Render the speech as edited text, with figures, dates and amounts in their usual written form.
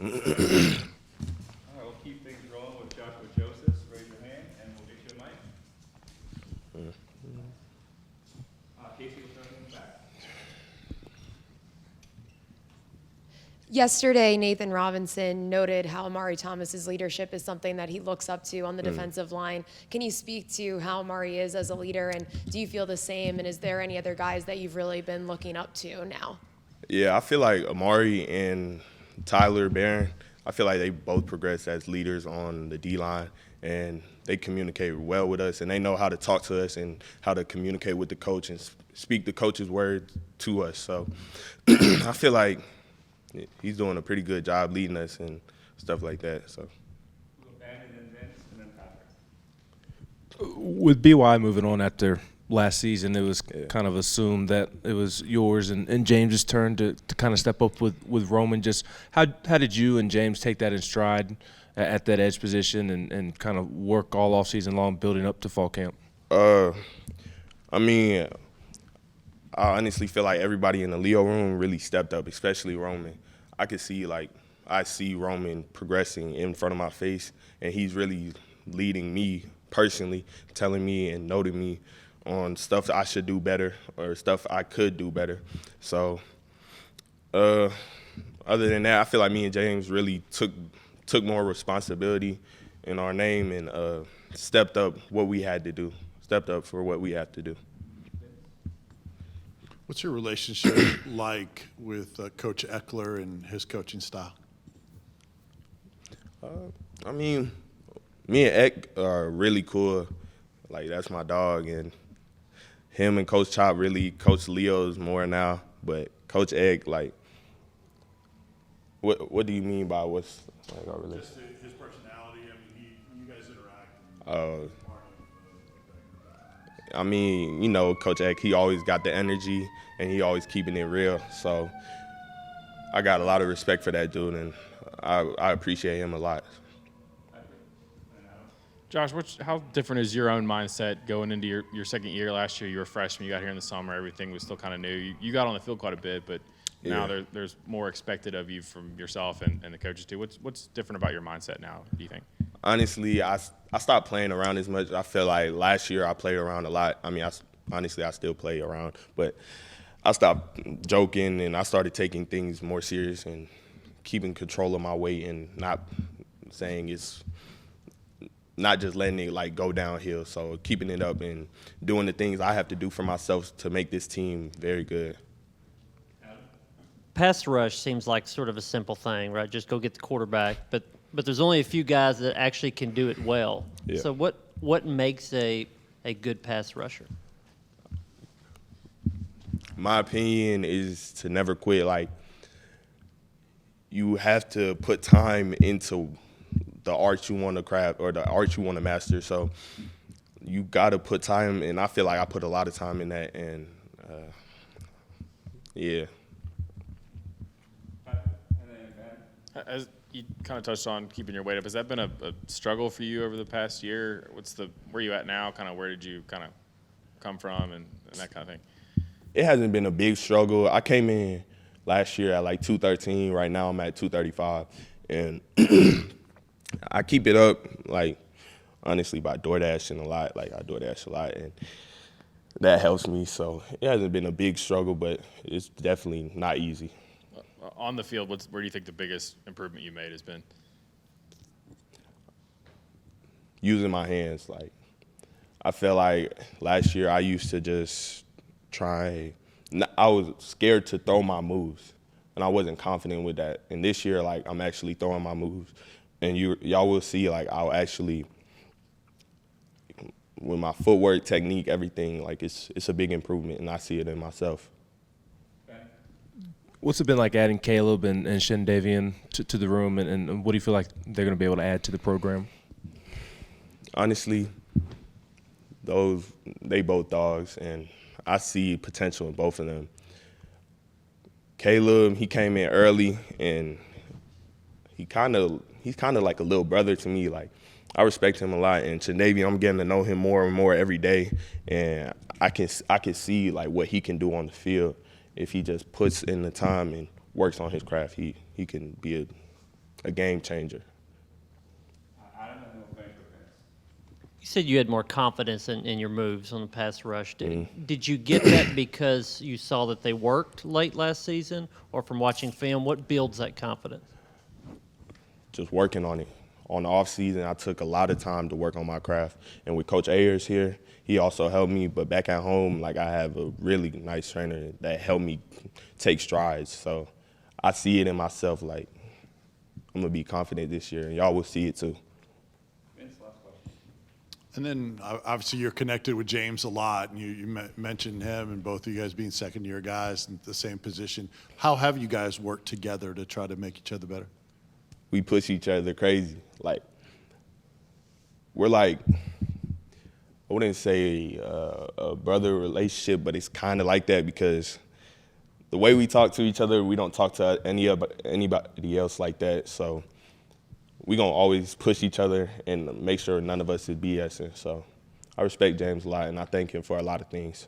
All right, we'll keep things rolling with Joshua Joseph. Raise your hand, and we'll get you a mic. Casey will start in the back. Yesterday, Nathan Robinson noted how Amari Thomas's leadership is something that he looks up to on the defensive line. Can you speak to how Amari is as a leader, and do you feel the same? And is there any other guys that you've really been looking up to now? Yeah, I feel like Amari and Tyler Barron, I feel like they both progressed as leaders on the D-line, and they communicate well with us, and they know how to talk to us and how to communicate with the coach and speak the coach's words to us. So I feel like he's doing a pretty good job leading us and stuff like that. So. With BY moving on after last season, it was kind of assumed that it was yours and James's turn to kind of step up with Roman. Just how did you and James take that in stride at that edge position and kind of work all off season long building up to fall camp? I mean, I honestly feel like everybody in the Leo room really stepped up, especially Roman. I see Roman progressing in front of my face, and he's really leading me personally, telling me and noting me on stuff that I should do better or stuff I could do better. So other than that, I feel like me and James really took more responsibility in our name and stepped up for what we had to do. What's your relationship like with Coach Eckler and his coaching style? I mean, me and Eck are really cool. Like, that's my dog, and him and Coach Chop really coach Leo's more now. But Coach Eck, like, what do you mean by what's like our relationship? Just his personality. I mean, you guys interact. I mean, you know, Coach Eck, he always got the energy, and he always keeping it real. So I got a lot of respect for that dude, and I appreciate him a lot. Josh, how different is your own mindset going into your second year? Last year you were a freshman, you got here in the summer, everything was still kind of new. You got on the field quite a bit, but now there's more expected of you from yourself and the coaches too. What's different about your mindset now, do you think? Honestly, I stopped playing around as much. I feel like last year I played around a lot. I mean, I still play around, but I stopped joking and I started taking things more serious and keeping control of my weight and not saying it's not just letting it like go downhill. So keeping it up and doing the things I have to do for myself to make this team very good. Pass rush seems like sort of a simple thing, right? Just go get the quarterback, but there's only a few guys that actually can do it well. Yeah. So what makes a good pass rusher? My opinion is to never quit. Like, you have to put time into the art you want to craft or the art you want to master. So you got to put time, and I feel like I put a lot of time in that. And yeah. As you kind of touched on keeping your weight up, has that been a struggle for you over the past year? Where are you at now? Kind of where did you kind of come from and that kind of thing? It hasn't been a big struggle. I came in last year at like 213. Right now I'm at 235. And I keep it up, like, honestly, by DoorDashing a lot. Like, I DoorDash a lot, and that helps me. So it hasn't been a big struggle, but it's definitely not easy. On the field, where do you think the biggest improvement you made has been? Using my hands. Like, I feel like last year I used to just I was scared to throw my moves, and I wasn't confident with that. And this year, like, I'm actually throwing my moves. And y'all will see, like, I'll actually, with my footwork, technique, everything, like, it's a big improvement, and I see it in myself. What's it been like adding Caleb and Shendavian to the room, and what do you feel like they're going to be able to add to the program? Honestly, they both dogs, and I see potential in both of them. Caleb, he came in early, and he's kind of like a little brother to me. Like, I respect him a lot, and Shendavian, I'm getting to know him more and more every day, and I can see like what he can do on the field if he just puts in the time and works on his craft. He can be a game changer. I don't know who playing for Vince. You said you had more confidence in your moves on the pass rush. Did you get that because you saw that they worked late last season, or from watching film? What builds that confidence? Just working on it. On the off season, I took a lot of time to work on my craft. And with Coach Ayers here, he also helped me. But back at home, like, I have a really nice trainer that helped me take strides. So I see it in myself, like, I'm going to be confident this year, and y'all will see it too. Vince, last question. And then obviously you're connected with James a lot, and you mentioned him and both of you guys being second-year guys in the same position. How have you guys worked together to try to make each other better? We push each other crazy. Like, we're like, I wouldn't say a brother relationship, but it's kind of like that because the way we talk to each other, we don't talk to anybody else like that. So we're going to always push each other and make sure none of us is BSing. So I respect James a lot, and I thank him for a lot of things.